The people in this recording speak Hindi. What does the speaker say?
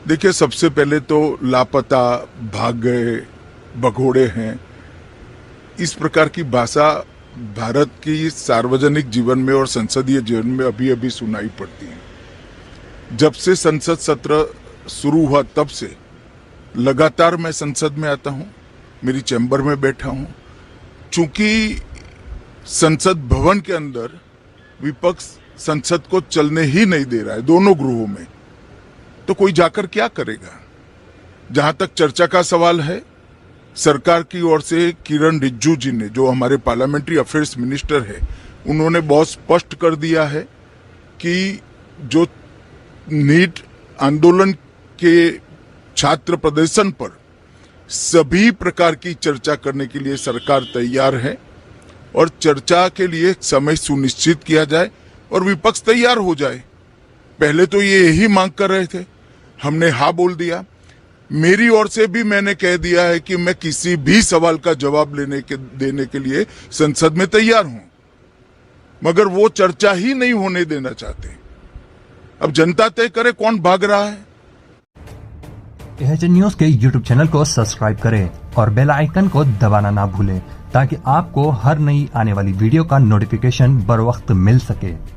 देखिए, सबसे पहले तो लापता, भाग गए, भगोड़े हैं, इस प्रकार की भाषा भारत की सार्वजनिक जीवन में और संसदीय जीवन में अभी अभी सुनाई पड़ती है। जब से संसद सत्र शुरू हुआ तब से लगातार मैं संसद में आता हूं, मेरी चैम्बर में बैठा हूं। चूंकि संसद भवन के अंदर विपक्ष संसद को चलने ही नहीं दे रहा है, दोनों गृहों में, तो कोई जाकर क्या करेगा। जहां तक चर्चा का सवाल है, सरकार की ओर से किरण रिजिजू जी ने, जो हमारे पार्लियामेंट्री अफेयर्स मिनिस्टर है, उन्होंने बहुत स्पष्ट कर दिया है कि जो नीट आंदोलन के छात्र प्रदर्शन पर सभी प्रकार की चर्चा करने के लिए सरकार तैयार है और चर्चा के लिए समय सुनिश्चित किया जाए और विपक्ष तैयार हो जाए। पहले तो ये यही मांग कर रहे थे, हमने हाँ बोल दिया। मेरी ओर से भी मैंने कह दिया है कि मैं किसी भी सवाल का जवाब देने के लिए संसद में तैयार हूं, मगर वो चर्चा ही नहीं होने देना चाहते। अब जनता तय करे कौन भाग रहा है। एएचएन न्यूज के यूट्यूब चैनल को सब्सक्राइब करें और बेल आइकन को दबाना ना भूलें ताकि आपको हर नई आने वाली वीडियो का नोटिफिकेशन बर वक्त मिल सके।